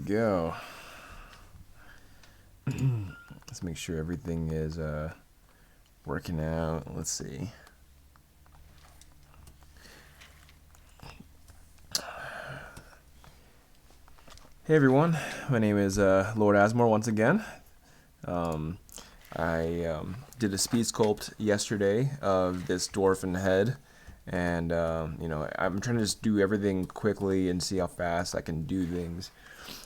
go. Let's make sure everything is working out. Let's see. Hey everyone, my name is Lord Azmore once again. I did a speed sculpt yesterday of this dwarf head, and I'm trying to just do everything quickly and see how fast I can do things.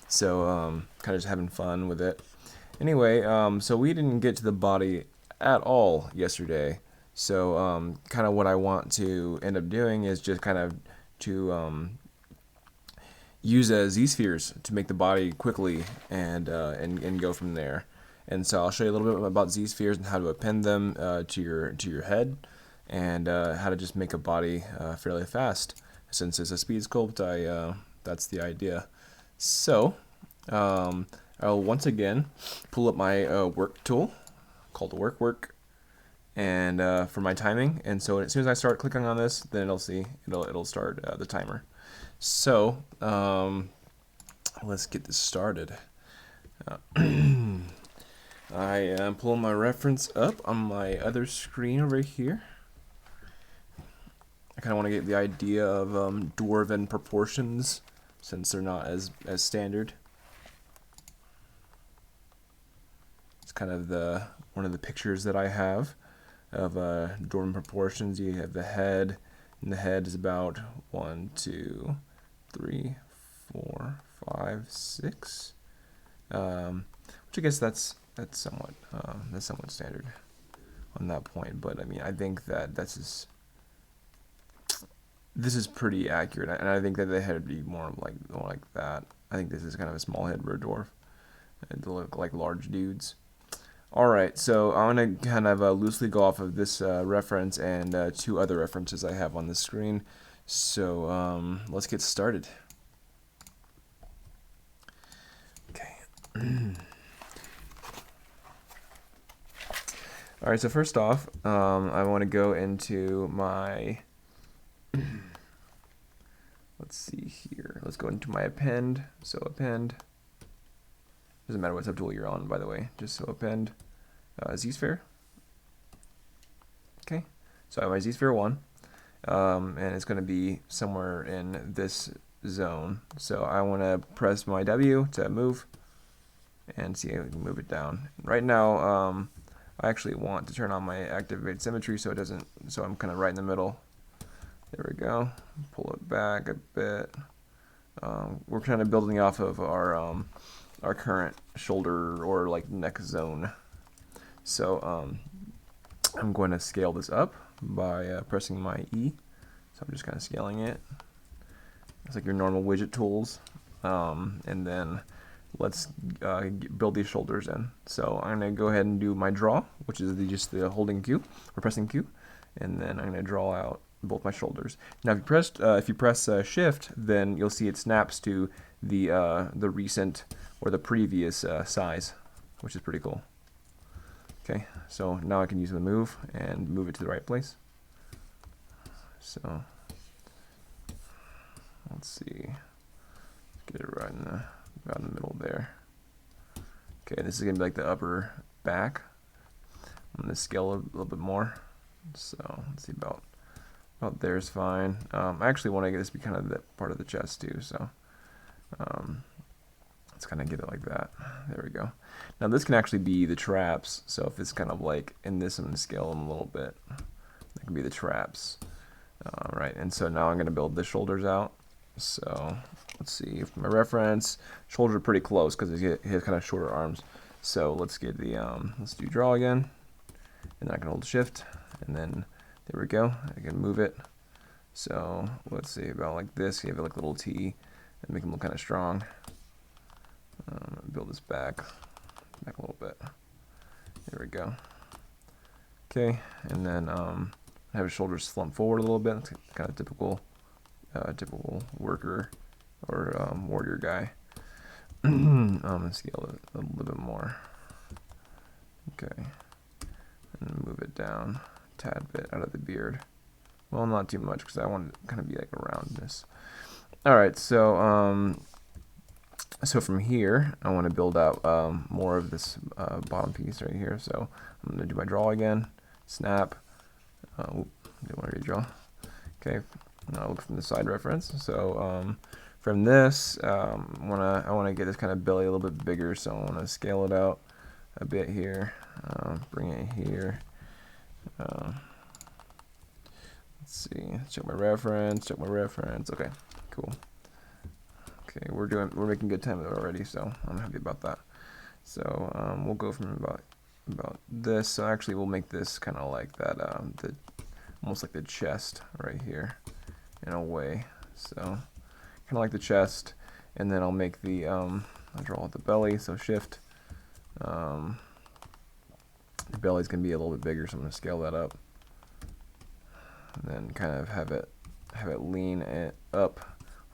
So kind of just having fun with it. Anyway, so we didn't get to the body at all yesterday. So kind of what I want to end up doing is just kind of to use ZSpheres to make the body quickly and go from there. And so I'll show you a little bit about ZSpheres and how to append them to your head, and how to just make a body fairly fast. Since it's a speed sculpt, that's the idea. So I'll once again pull up my work tool called the work, and for my timing. And so as soon as I start clicking on this, then it'll start the timer. So let's get this started. I am pulling my reference up on my other screen over here. I kind of want to get the idea of dwarven proportions, since they're not as standard. It's kind of one of the pictures that I have of dwarven proportions. You have the head, and the head is about 1, 2, 3, 4, 5, 6. Which I guess that's somewhat standard on that point. But I mean, I think that this is pretty accurate, and I think that the head would be more like that. I think this is kind of a small head for a dwarf. They look like large dudes. Alright, so I'm going to kind of loosely go off of this reference and 2 other references I have on the screen. So let's get started. Okay. Alright, so first off, I want to go into my, let's see here, let's go into my append. So append, doesn't matter what subtool you're on, by the way, just so append ZSphere. Okay, so I have my ZSphere 1, and it's going to be somewhere in this zone. So I want to press my W to move and see if we can move it down. Right now, I actually want to turn on my activate symmetry so it doesn't, so I'm kind of right in the middle. There we go. Pull it back a bit. We're kind of building off of our current shoulder or like neck zone. So I'm going to scale this up by pressing my E. So I'm just kind of scaling it. It's like your normal widget tools. And then let's build these shoulders in. So I'm going to go ahead and do my draw, which is just the holding Q or pressing Q, and then I'm going to draw out both my shoulders. Now, if you press Shift, then you'll see it snaps to the recent or the previous size, which is pretty cool. Okay, so now I can use the move and move it to the right place. So let's see, get it right in about in the middle there. Okay, this is gonna be like the upper back. I'm gonna scale a little bit more. So let's see, about there's fine. I actually want to get this to be kind of that part of the chest too. So let's kind of get it like that. There we go. Now this can actually be the traps. So if it's kind of like in this, I'm gonna scale them a little bit. That can be the traps. Right, and so now I'm gonna build the shoulders out. So let's see, for my reference, shoulders are pretty close because he has kind of shorter arms. So let's get the let's do draw again, and then I can hold Shift, and then there we go. I can move it. So let's see, about like this. You have like a little T, and make them look kind of strong. Build this back a little bit. There we go. Okay, and then have his shoulders slump forward a little bit. It's kind of typical worker or warrior guy. I'm gonna scale it a little bit more. Okay, and move it down a tad bit out of the beard. Well, not too much, because I want it to kind of be like around this. All right, so So from here, I want to build out more of this bottom piece right here. So I'm going to do my draw again, snap, didn't want to redraw. Okay, now look from the side reference. So from this, I want to get this kind of belly a little bit bigger. So I want to scale it out a bit here, bring it here. Let's see, check my reference, okay, cool. Okay, we're making good time already, so I'm happy about that. So we'll go from about this. So actually we'll make this kind of like that, almost like the chest right here in a way. So kind of like the chest, and then I'll make the I'll draw the belly, so shift. The belly's gonna be a little bit bigger, so I'm gonna scale that up. And then kind of have it lean up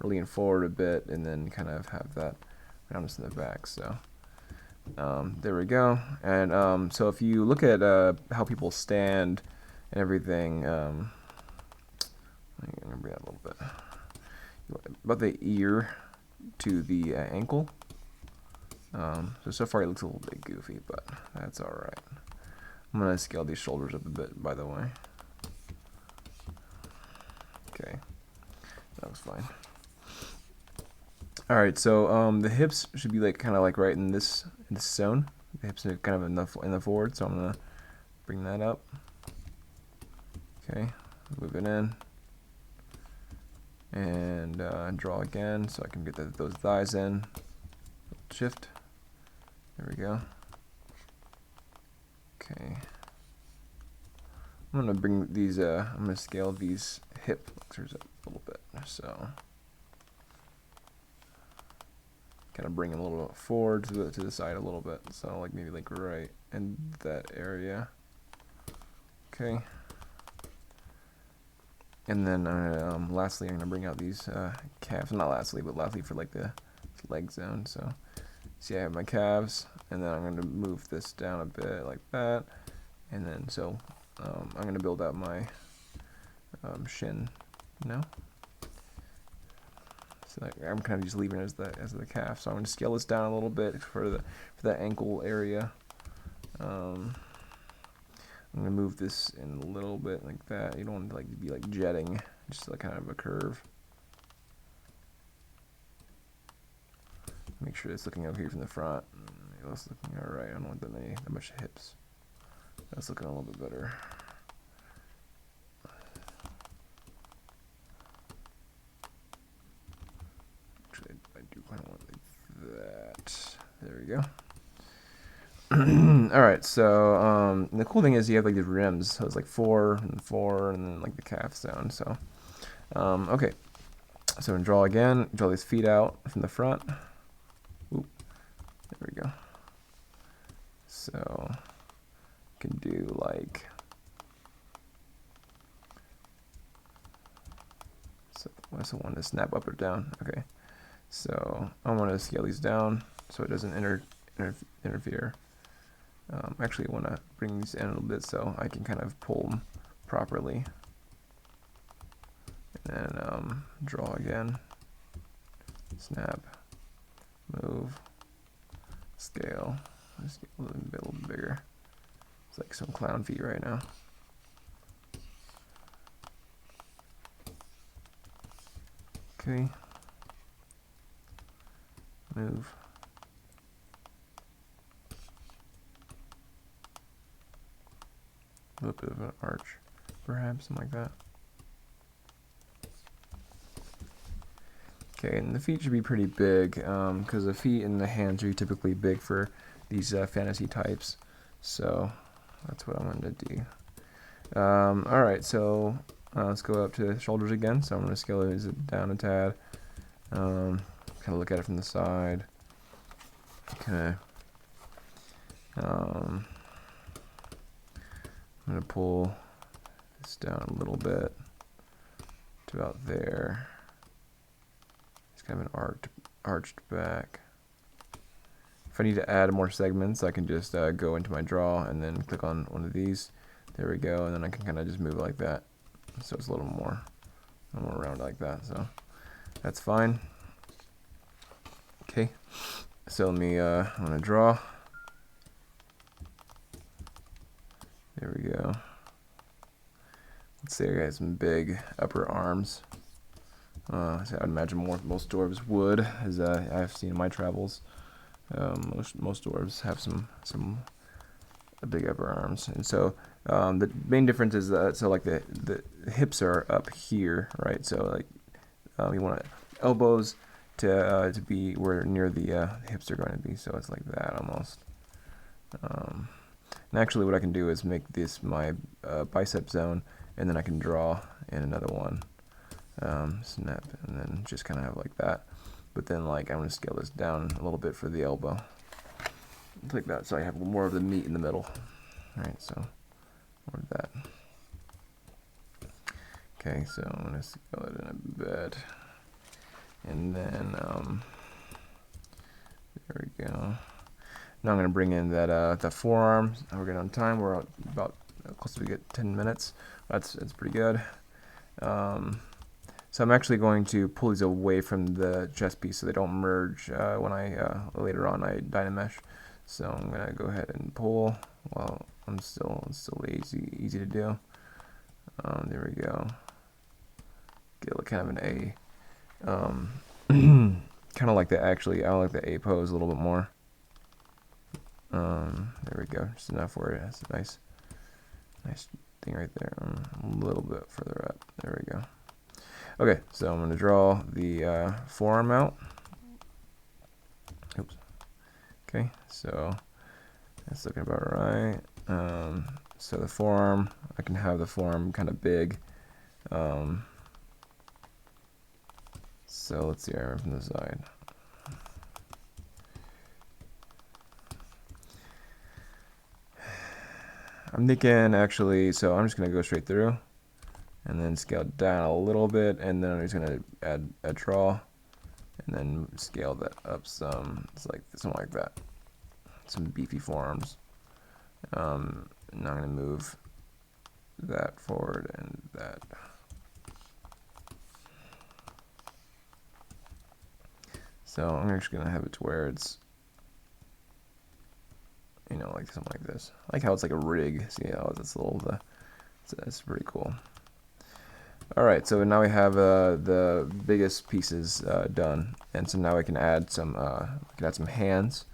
or lean forward a bit, and then kind of have that roundness in the back. So there we go. And so if you look at how people stand and everything, I'm gonna bring that a little bit about the ear to the ankle. So far it looks a little bit goofy, but that's all right. I'm gonna scale these shoulders up a bit, by the way. Okay, that looks fine. All right, so the hips should be like kind of like right in this zone. The hips are kind of in the forward, so I'm gonna bring that up. Okay, move it in, and draw again, so I can get those thighs in. Shift. There we go. Okay. I'm gonna bring these. I'm gonna scale these hip flexors up a little bit, so kind of bring them a little bit forward to the side a little bit. So like maybe like right in that area. Okay. And then lastly, I'm gonna bring out these calves. Not lastly, but lastly for like the leg zone. So see, I have my calves, and then I'm gonna move this down a bit like that, and then so. I'm going to build out my shin now. So I'm kind of just leaving it as the calf. So I'm going to scale this down a little bit for that ankle area. I'm going to move this in a little bit like that. You don't want to like be like jetting, just like kind of a curve. Make sure it's looking over here from the front. It's looking all right. I don't want that much hips. That's looking a little bit better. Actually, I do kind of want like that. There we go. All right, so the cool thing is you have like these rims. So it's like 4 and 4, and then like the calf zone. So okay, so I'm gonna draw again. Draw these feet out from the front. Oop, there we go. So can do like so. I also want to snap up or down. Okay, so I want to scale these down so it doesn't interfere. Actually, I want to bring these in a little bit so I can kind of pull them properly. And then draw again. Snap. Move. Scale. Let's get a little bit bigger. It's like some clown feet right now. Okay. Move. A little bit of an arch, perhaps, something like that. Okay, and the feet should be pretty big, because the feet and the hands are typically big for these fantasy types. So that's what I'm going to do. Alright, so let's go up to the shoulders again. So I'm going to scale it down a tad. Kind of look at it from the side. Okay. I'm going to pull this down a little bit to about there. It's kind of an arched back. If I need to add more segments, I can just go into my draw and then click on one of these. There we go, and then I can kind of just move it like that. So it's a little more round like that. So that's fine. Okay, so let me, I'm gonna draw. There we go. Let's say I got some big upper arms. So I'd imagine most dwarves would, as I've seen in my travels. Most dwarves have some big upper arms, and so the main difference is so like the hips are up here, right? So like you want elbows to be where near the hips are going to be, so it's like that almost. And actually, what I can do is make this my bicep zone, and then I can draw in another one. Snap, and then just kind of have like that. But then like I'm going to scale this down a little bit for the elbow. Like that, so I have more of the meat in the middle. Alright, so more of that. Okay, so I'm going to scale it in a bit. And then, there we go. Now I'm going to bring in that the forearm. We're getting on time. We're about close to 10 minutes. That's pretty good. So I'm actually going to pull these away from the chest piece so they don't merge when I later on I dynamesh. So I'm gonna go ahead and pull while it's still easy to do. There we go. Get kind of an A. Kind of like the I like the A pose a little bit more. There we go. Just enough where it has a nice thing right there. A little bit further up. There we go. Okay, so I'm going to draw the forearm out. Oops. Okay, so that's looking about right. So the forearm, I can have the forearm kind of big. So let's see here from the side. I'm thinking actually, so I'm just going to go straight through and then scale down a little bit, and then I'm just going to add a draw and then scale that up some. It's like something like that. Some beefy forearms. Now I'm going to move that forward and that. So I'm just going to have it to where it's, you know, like something like this. I like how it's like a rig. See how it's a little, that's pretty cool. All right, so now we have the biggest pieces done, and so now I can add some hands,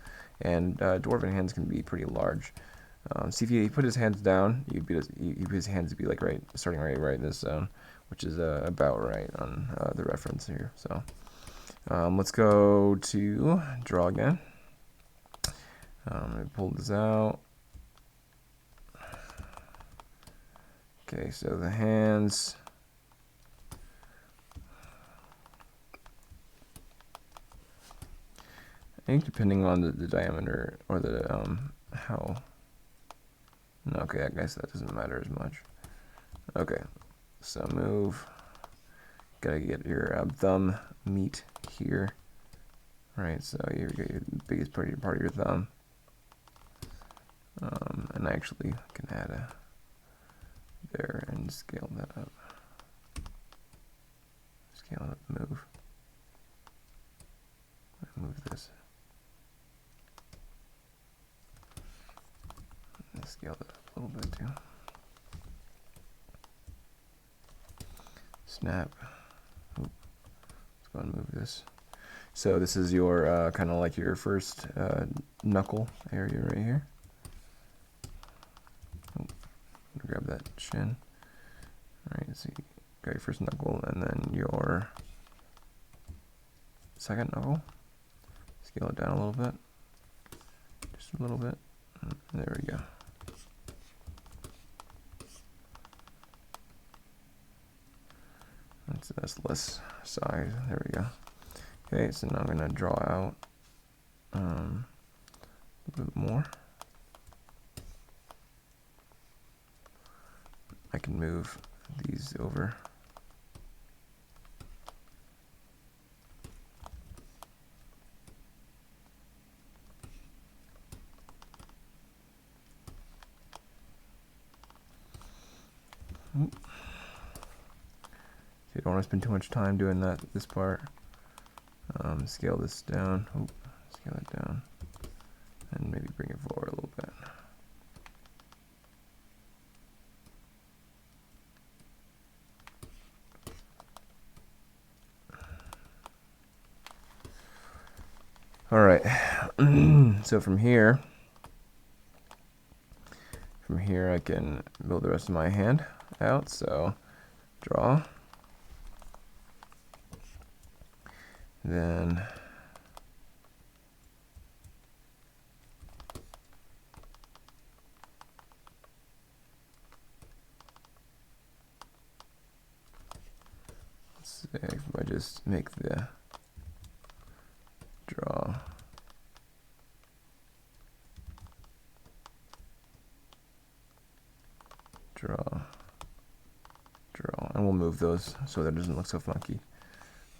and dwarven hands can be pretty large. See, if he put his hands down, he put his hands to be like starting right in this zone, which is about right on the reference here. So let's go to draw again. I'm gonna pull this out. Okay, so the hands. I think depending on the diameter or the how. No, okay, I guess that doesn't matter as much. Okay, so move. Gotta get your thumb meat here. Right, so you get your biggest part of your thumb. And I actually can add a there and scale that up. Scale it up, move. Move this. And scale that up a little bit too. Snap. Oop. Let's go and move this. So this is your kind of like your first knuckle area right here. Grab that chin. Alright, so you got your first knuckle and then your second knuckle. Scale it down a little bit. Just a little bit. There we go. That's less size. There we go. Okay, so now I'm going to draw out a little bit more. I can move these over. Okay, don't want to spend too much time doing this part. Scale this down. Oop, scale it down. And maybe bring it forward a little bit. All right. So from here I can build the rest of my hand out. So draw. Then let's see if I just make the draw. Draw, and we'll move those so that it doesn't look so funky,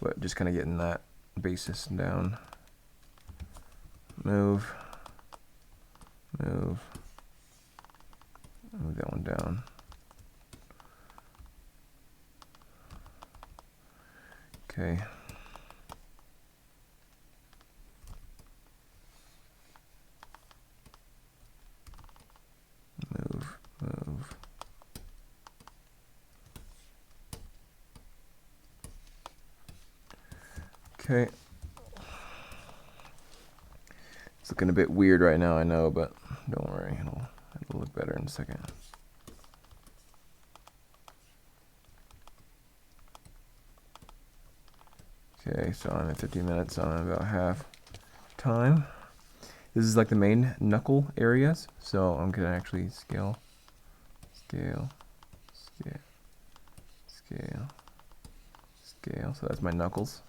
but just kind of getting that basis down. Move that one down. Okay. Move. Okay. It's looking a bit weird right now, I know, but don't worry, it'll look better in a second. Okay, so I'm at 15 minutes, so I'm about half time. This is like the main knuckle areas, so I'm gonna actually scale. So that's my knuckles.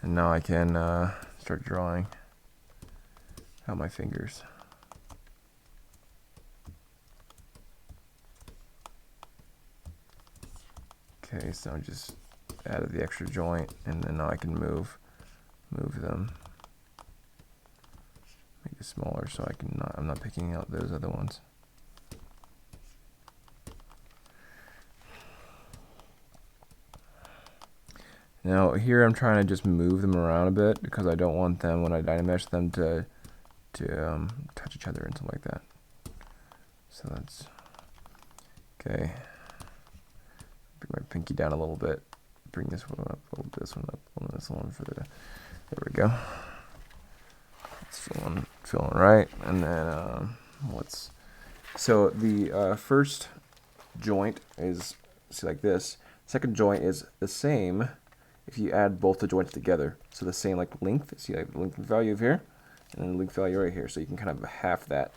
And now I can start drawing out my fingers. Okay, so I just added the extra joint, and then now I can move them. Make it smaller so I'm not picking out those other ones. Now here I'm trying to just move them around a bit because I don't want them, when I dynamesh them, to touch each other and something like that. So that's okay. Bring my pinky down a little bit. Bring this one up a little bit, this one up, and this one for the. There we go. It's feeling right. And then so the first joint is like this. Second joint is the same if you add both the joints together. So the same like length. See like the length value of here, and then the length value right here. So you can kind of half that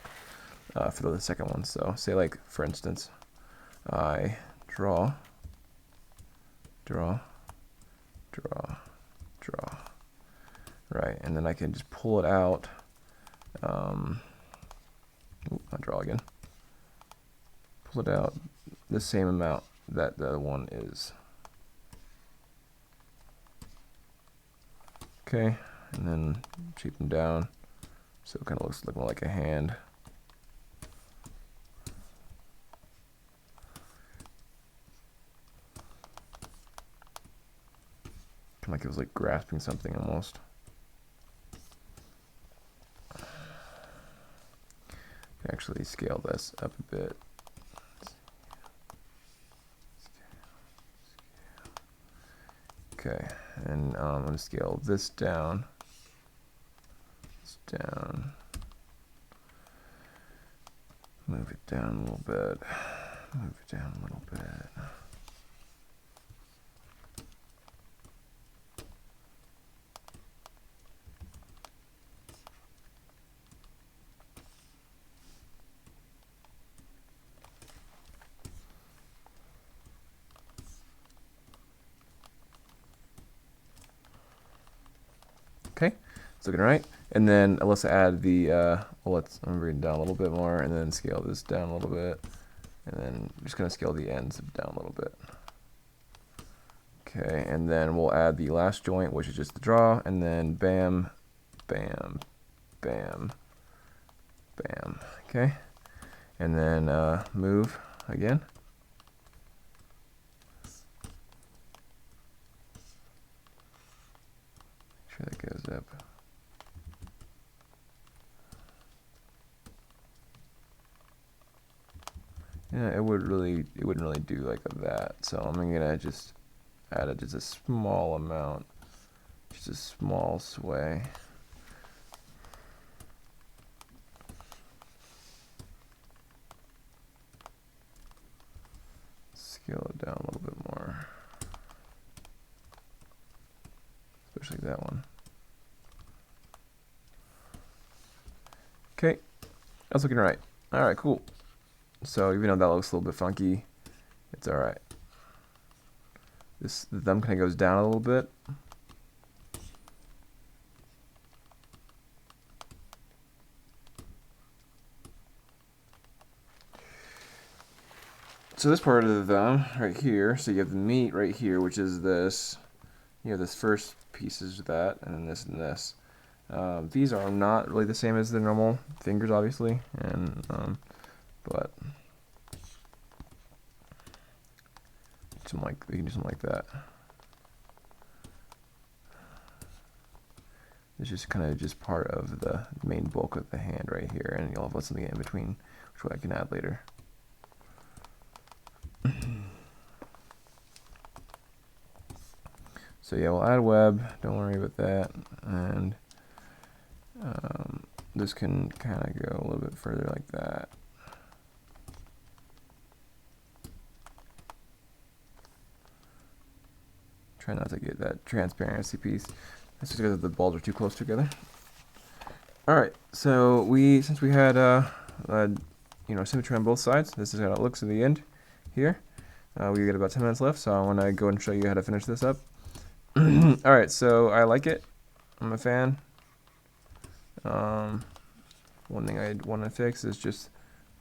for the second one. So say like for instance, I draw. Right, and then I can just pull it out. I'll draw again. Pull it out the same amount that the other one is. Okay, and then shape them down so it kind of looks more like a hand. Kind of like it was like grasping something almost. Actually scale this up a bit. Okay, and I'm going to scale this down. Move it down a little bit. Okay, it's looking right. And then let's add the, I'm bring it down a little bit more, and then scale this down a little bit. And then I'm just going to scale the ends down a little bit. Okay, and then we'll add the last joint, which is just the draw, and then bam, bam, bam, bam. Okay, and then move again. Okay, that goes up. Yeah, it wouldn't really do like that. So I'm gonna just add it just a small amount, just a small sway. Scale it down a little bit more, especially that one. Okay, that's looking right. All right, cool. So even though that looks a little bit funky, it's all right. The thumb kind of goes down a little bit. So this part of the thumb right here, so you have the meat right here, which is this. You have this first pieces of that, and then this and this. These are not really the same as the normal fingers, obviously, and but you can do something like that. It's just kind of just part of the main bulk of the hand right here, and you'll have something in between, which I can add later. So yeah, we'll add a web. Don't worry about that, and this can kind of go a little bit further like that. Try not to get that transparency piece. That's just because the balls are too close together. All right, so since we had symmetry on both sides, this is how it looks in the end here. We got about 10 minutes left, so I want to go and show you how to finish this up. All right, so I like it. I'm a fan. One thing I want to fix is just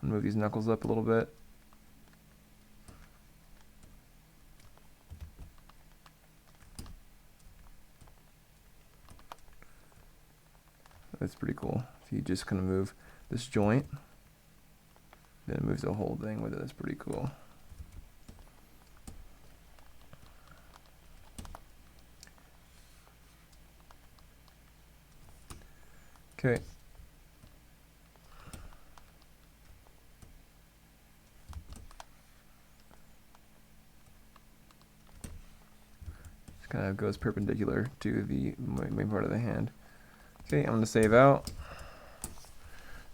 move these knuckles up a little bit. That's pretty cool. If you just kind of move this joint, then it moves the whole thing with it. That's pretty cool. Okay. Just kind of goes perpendicular to the main part of the hand. Okay, I'm going to save out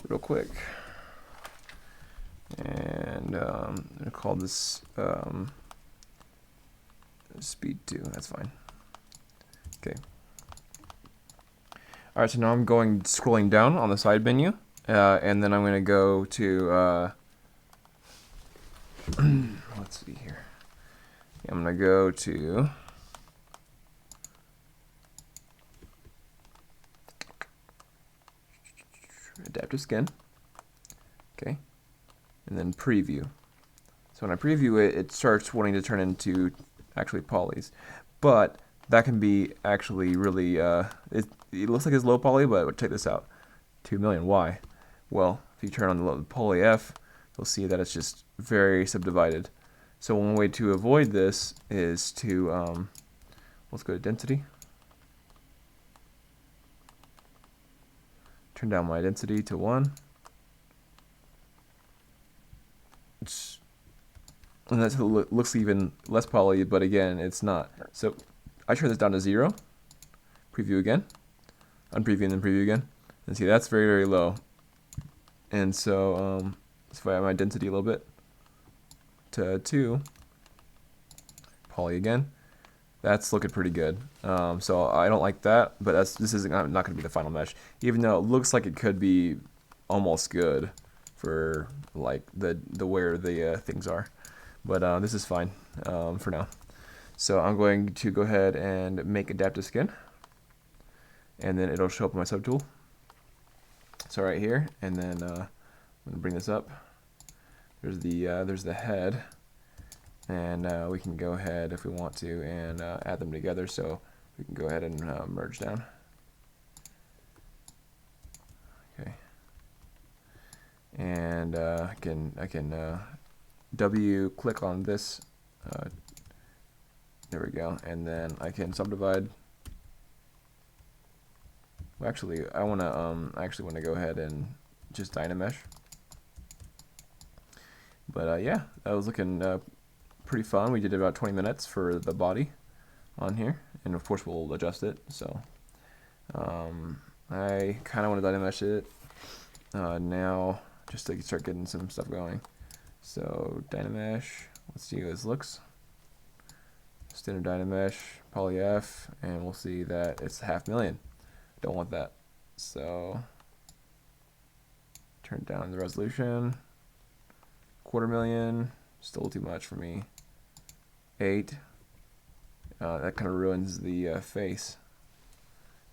real quick. And I'm going to call this speed 2. That's fine. Okay. All right, so now I'm scrolling down on the side menu, and then I'm going to go to, let's see here. I'm going to go to adaptive skin, okay, and then preview. So when I preview it, it starts wanting to turn into actually polys, but that can be actually really, it looks like it's low poly, but check this out, 2 million, why? Well, if you turn on the poly F, you'll see that it's just very subdivided. So one way to avoid this is to, let's go to density. Turn down my density to 1. And that looks even less poly, but again, it's not. So I turn this down to 0. Preview again. Unpreview and then preview again. And see, that's very, very low. And so let's fire my density a little bit to 2. Poly again. That's looking pretty good. So I don't like that, but this isn't not going to be the final mesh, even though it looks like it could be almost good for like the where the things are. But this is fine for now. So I'm going to go ahead and make adaptive skin, and then it'll show up in my subtool. So right here, and then I'm going to bring this up. There's the head. And we can go ahead if we want to and add them together, so we can go ahead and merge down. Okay. And I can W click on this. There we go, and then I can subdivide. Well, actually, I actually want to go ahead and just dynamesh. But yeah, that was looking pretty fun. We did about 20 minutes for the body on here, and of course we'll adjust it. So I kind of want to dynamesh it now, just to start getting some stuff going. So dynamesh, let's see how this looks. Standard dynamesh, poly F, and we'll see that it's 500,000. Don't want that. So turn down the resolution. 250,000, still too much for me. 8. That kind of ruins the face.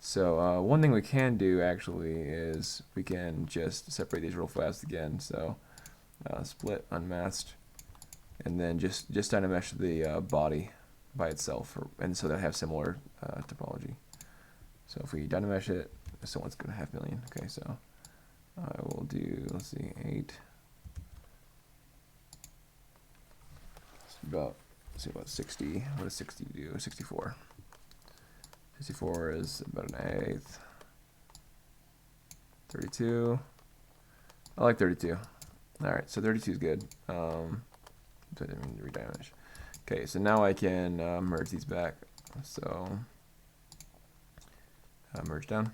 So one thing we can do actually is we can just separate these real fast again. So split, unmasked, and then just dynamesh the body by itself, and so they have similar topology. So if we dynamesh it, so it's going to 500,000. Okay, so I will do, let's see, 8. It's about, let's see, about 60. What does 60 do? 64. 64 is about an eighth. 32. I like 32. Alright, so 32 is good. So I didn't mean to redynamesh. Okay, so now I can merge these back. So merge down.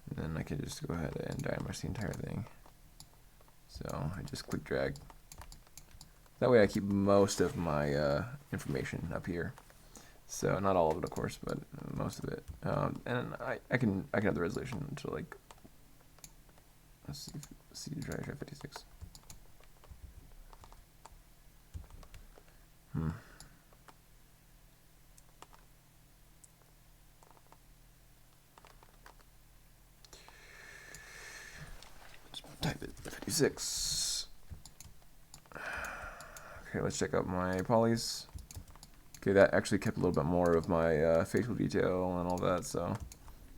And then I can just go ahead and dynamesh the entire thing. So I just click drag. That way I keep most of my information up here. So not all of it, of course, but most of it. And I can have the resolution to, like, let's see, try 56. Let's type it 56. Okay, let's check out my polys. Okay, that actually kept a little bit more of my facial detail and all that, so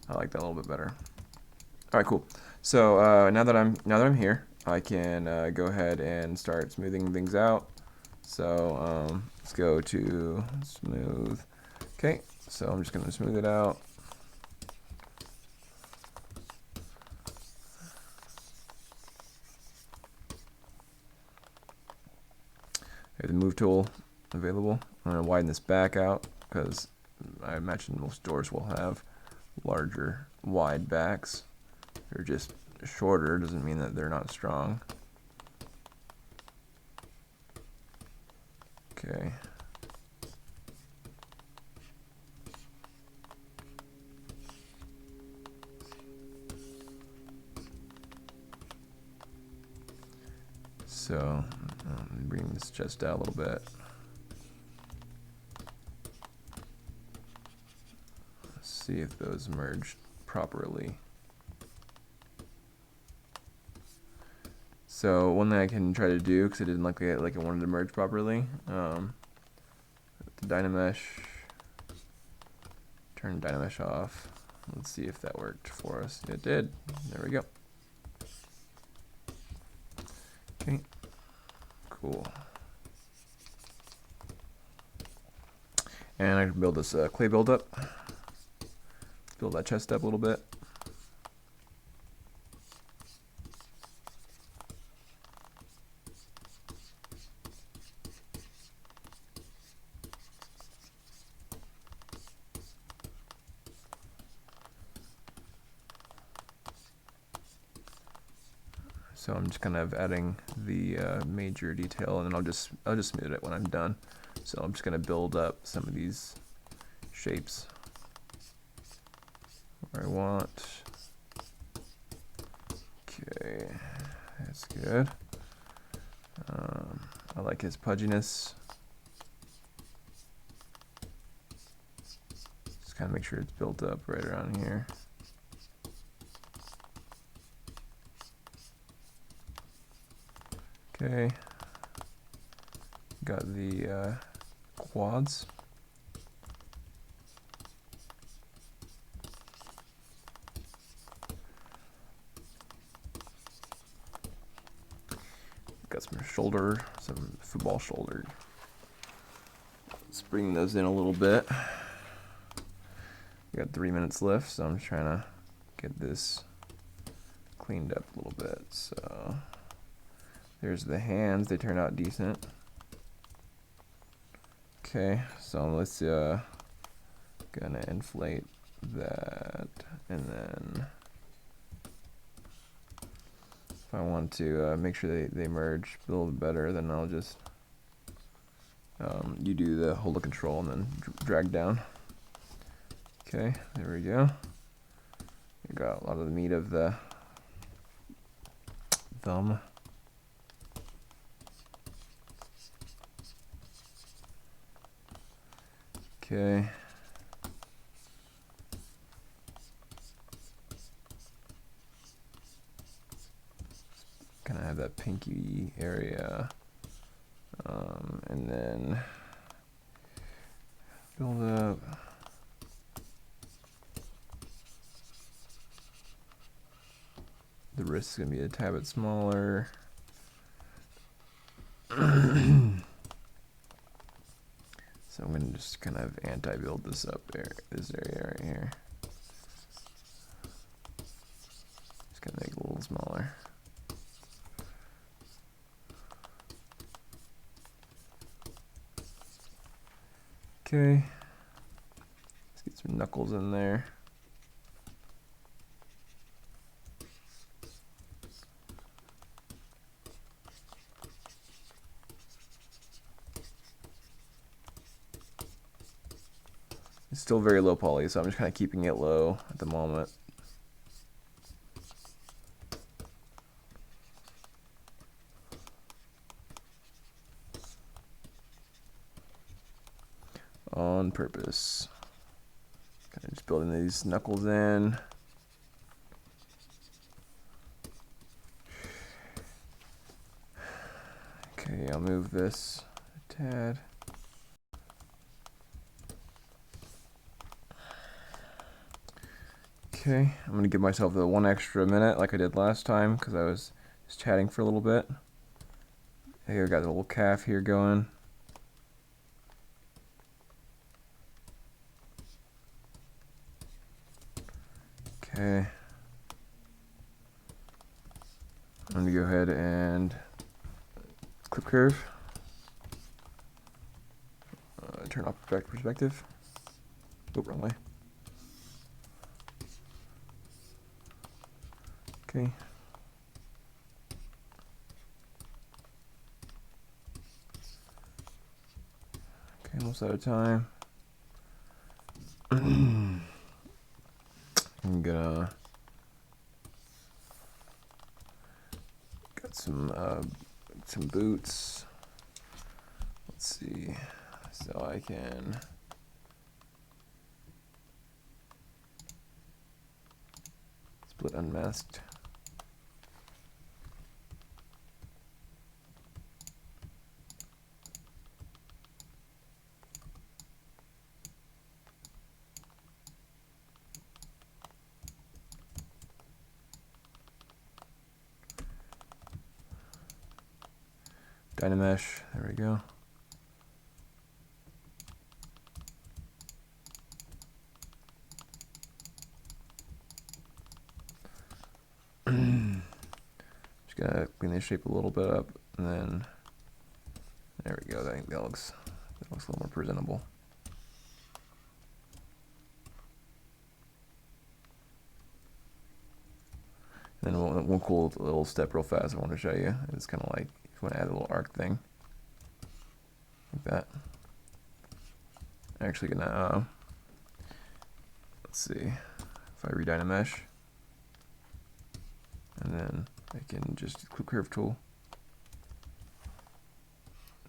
I like that a little bit better. All right, cool. So now that I'm here, I can go ahead and start smoothing things out. So let's go to smooth. Okay, so I'm just going to smooth it out. I have the move tool available. I'm going to widen this back out because I imagine most doors will have larger wide backs. They're just shorter, doesn't mean that they're not strong. Okay. So bring this chest down a little bit. Let's see if those merge properly. So one thing I can try to do, because I didn't like it, like I wanted to merge properly, the dynamesh, turn dynamesh off. Let's see if that worked for us. It did. There we go. Okay. Cool. And I can build this clay buildup. Build that chest up a little bit. So I'm just kind of adding the major detail, and then I'll just smooth it when I'm done. So I'm just going to build up some of these shapes where I want. Okay, that's good. I like his pudginess. Just kind of make sure it's built up right around here. Okay, got the quads. Got some shoulder, some football shoulder. Let's bring those in a little bit. We got 3 minutes left, so I'm just trying to get this cleaned up a little bit. So there's the hands, they turned out decent. Okay, so let's gonna inflate that, and then if I want to make sure they merge a little bit better, then I'll just you do the hold the control and then drag down. Okay, there we go. We got a lot of the meat of the thumb. Okay. Kind of have that pinky area, and then build up. The wrist is going to be a tad bit smaller. So I'm going to just kind of anti-build this up there, this area right here. Just going to make it a little smaller. Okay. Let's get some knuckles in there. It's still very low poly, so I'm just kind of keeping it low at the moment. On purpose. Kind of just building these knuckles in. Okay, I'll move this a tad. Okay, I'm gonna give myself the 1 extra minute like I did last time because I was just chatting for a little bit. Here I got the little calf here going. Okay. I'm gonna go ahead and clip curve. Turn off vector perspective. Oh, wrong way. Okay. Okay, almost out of time. I'm gonna got some boots. Let's see, so I can split unmasked. Dynamesh, there we go. Just gonna clean this shape a little bit up, and then there we go. I think that looks a little more presentable. And then one cool little step real fast I want to show you. It's kind of like if you want to add a little arc thing like that. I'm actually gonna let's see if I redynamesh, and then I can just click curve tool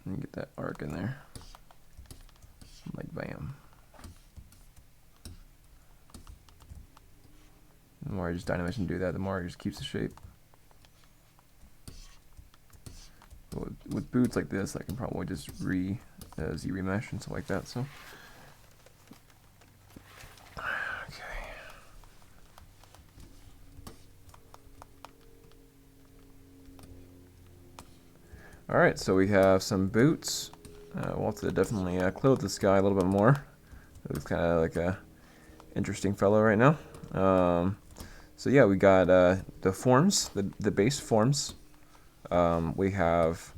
and get that arc in there, like bam. The more I just dynamesh and do that, the more it just keeps the shape. But with boots like this, I can probably just Z-remesh and stuff like that. So, okay. All right, so we have some boots. We'll have to definitely clothe this guy a little bit more. It's kind of like a interesting fellow right now. So yeah, we got the forms, the base forms. We have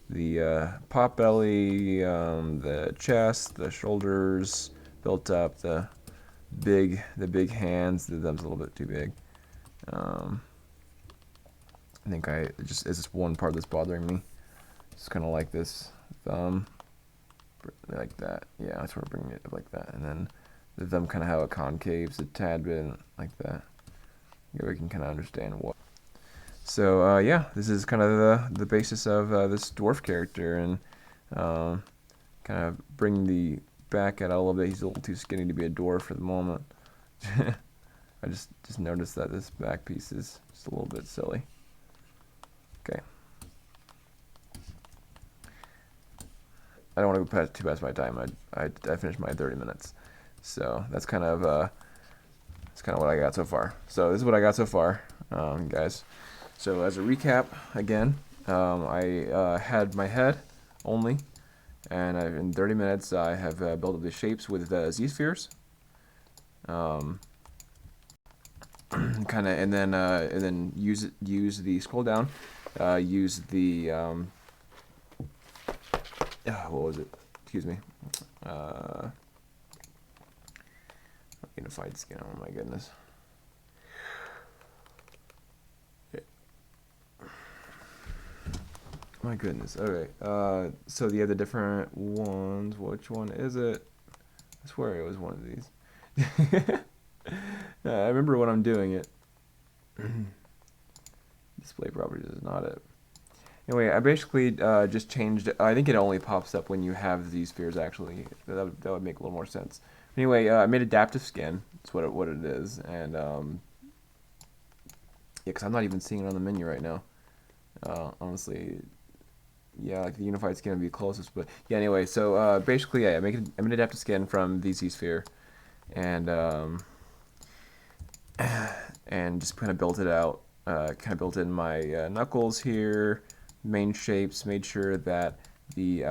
the pot belly, the chest, the shoulders built up, the big hands. The thumb's a little bit too big. I think it's just one part that's bothering me. It's kind of like this thumb, like that. Yeah, that's where we're bringing it up like that, and then the thumb kind of how it concaves a tad bit like that. Yeah, we can kind of understand what. So yeah, this is kind of the basis of this dwarf character, and kind of bring the back out a little bit. He's a little too skinny to be a dwarf for the moment. I just noticed that this back piece is just a little bit silly. Okay. I don't want to go too past my time. I finished my 30 minutes, so that's kind of what I got so far. So this is what I got so far, guys. So as a recap, again, I had my head only, and in 30 minutes I have built up the shapes with ZSpheres. And then use the scroll down, use the what was it? Excuse me. Unified skin. Oh my goodness. My goodness. Okay. So you have the different ones. Which one is it? I swear it was one of these. I remember when I'm doing it. Display properties is not it. Anyway, I basically just changed. I think it only pops up when you have ZSpheres. Actually, that would make a little more sense. Anyway, I made adaptive skin. That's what it is, and yeah, because I'm not even seeing it on the menu right now. Honestly, yeah, like the unified skin would be closest, but yeah. Anyway, so basically, yeah, I made an adaptive skin from the ZSphere, and just kind of built it out. Kind of built in my knuckles here, main shapes. Made sure that the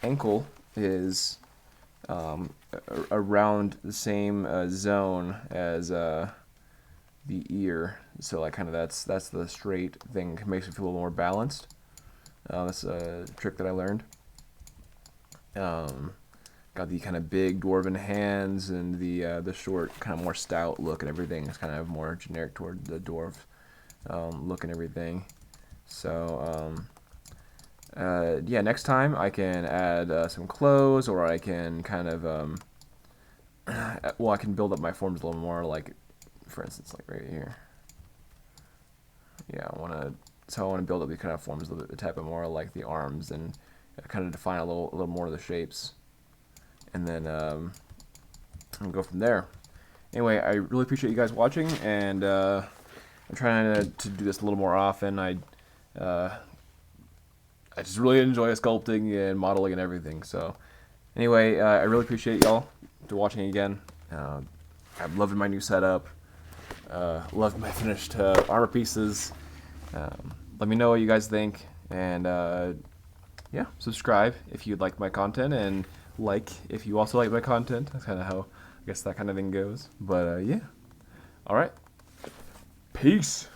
ankle is around the same zone as the ear, so like kind of that's the straight thing. Makes it feel a little more balanced. That's a trick that I learned. Got the kind of big dwarven hands and the short, kind of more stout look and everything. It's kind of more generic toward the dwarf look and everything. So yeah, next time I can add some clothes, or I can kind of well, I can build up my forms a little more, like for instance, like right here. Yeah, I want to build up these kind of forms a type of more like the arms, and kind of define a little more of the shapes, and then go from there. Anyway, I really appreciate you guys watching, and I'm trying to do this a little more often. I just really enjoy sculpting and modeling and everything. So anyway, I really appreciate y'all for watching again. I'm loving my new setup. Love my finished armor pieces. Let me know what you guys think, and yeah, subscribe if you'd like my content, and like if you also like my content. That's kind of how I guess that kind of thing goes. But yeah, all right, peace.